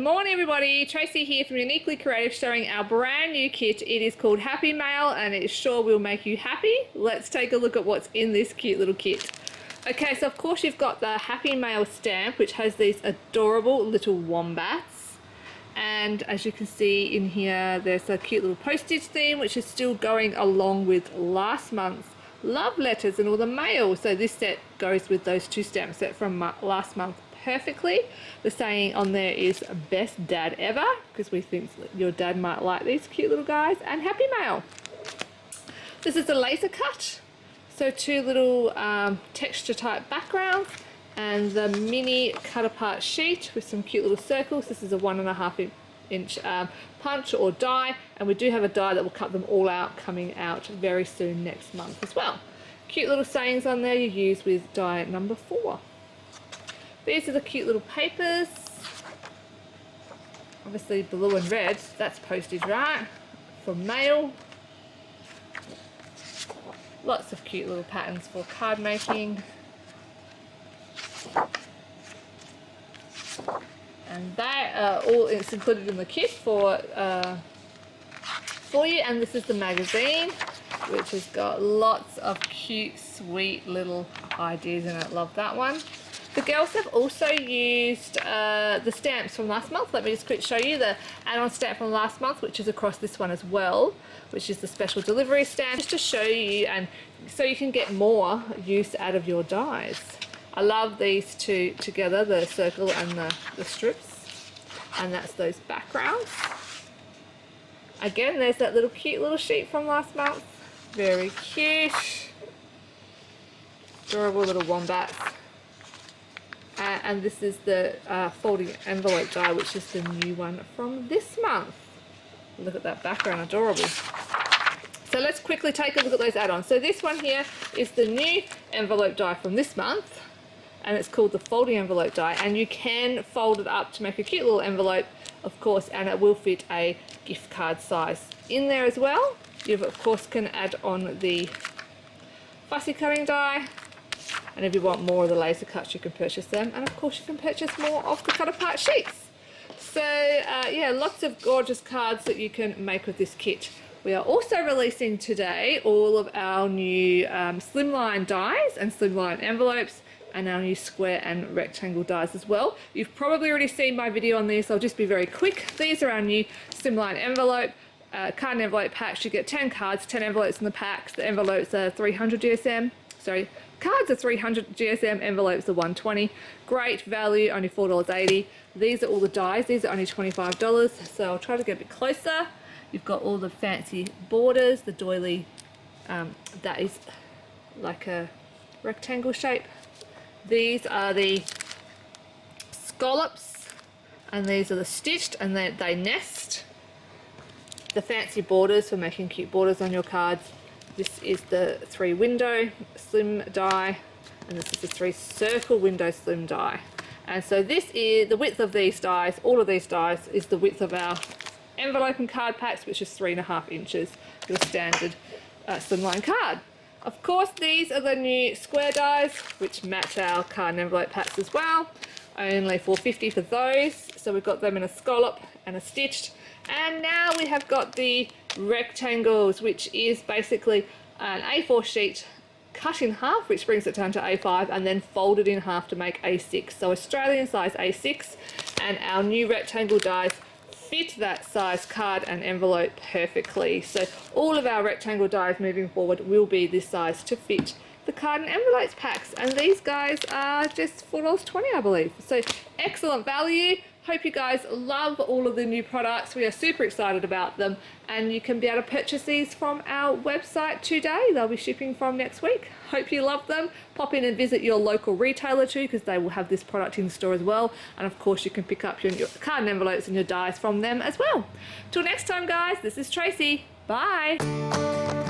morning everybody, Tracy here from Uniquely Creative showing our brand new kit. It is called Happy Mail and it sure will make you happy. Let's take a look at what's in this cute little kit. Okay, so of course you've got the Happy Mail stamp which has these adorable little wombats. And as you can see in here there's a cute little postage theme which is still going along with last month's love letters and all the mail. So this set goes with those two stamps set from last month perfectly. The saying on there is best dad ever, because we think your dad might like these cute little guys. And Happy Mail. This is a laser cut, so two little texture type backgrounds and the mini cut apart sheet with some cute little circles. This is a 1.5 inch punch or die, and we do have a die that will cut them all out coming out very soon next month as well. Cute little sayings on there you use with die number 4. These are the cute little papers. Obviously blue and red, that's postage, right? For mail. Lots of cute little patterns for card making. And that all is included in the kit for you. And this is the magazine, which has got lots of cute, sweet little ideas in it. Love that one. The girls have also used the stamps from last month. Let me just quickly show you the add-on stamp from last month, which is across this one as well, which is the special delivery stamp, just to show you and so you can get more use out of your dies. I love these two together, the circle and the strips, and that's those backgrounds. Again, there's that little cute little sheet from last month. Very cute. Adorable little wombats. And this is the folding envelope die, which is the new one from this month. Look at that background, adorable. So let's quickly take a look at those add-ons. So this one here is the new envelope die from this month, and it's called the folding envelope die, and you can fold it up to make a cute little envelope, of course, and it will fit a gift card size in there as well. You of course can add on the fussy cutting die. And if you want more of the laser cuts, you can purchase them. And of course, you can purchase more of the cut apart sheets. So yeah, lots of gorgeous cards that you can make with this kit. We are also releasing today all of our new Slimline dies and Slimline envelopes and our new square and rectangle dies as well. You've probably already seen my video on these. I'll just be very quick. These are our new Slimline envelope. Card and envelope packs. You get 10 cards, 10 envelopes in the packs. The envelopes are 300 GSM. Sorry. Cards are 300 GSM, envelopes are 120. Great value, only $4.80. These are all the dies. These are only $25. So I'll try to get a bit closer. You've got all the fancy borders, the doily, that is like a rectangle shape. These are the scallops, and these are the stitched, and they nest. The fancy borders for making cute borders on your cards. This is the 3 window slim die, and this is the 3 circle window slim die. And so this is the width of these dies, all of these dies is the width of our envelope and card packs, which is 3.5 inches, your standard slimline card. Of course, these are the new square dies, which match our card and envelope packs as well. Only $4.50 for those. So we've got them in a scallop and a stitched. And now we have got the rectangles, which is basically an A4 sheet cut in half, which brings it down to A5, and then folded in half to make A6. So Australian size A6, and our new rectangle dies fit that size card and envelope perfectly. So all of our rectangle dies moving forward will be this size to fit the card and envelopes packs, and these guys are just $4.20 I believe. So excellent value. Hope you guys love all of the new products. We are super excited about them, and you can be able to purchase these from our website today. They'll be shipping from next week. Hope you love them. Pop in and visit your local retailer too, because they will have this product in store as well. And of course you can pick up your card and envelopes and your dies from them as well. Till next time guys, this is Tracy. Bye.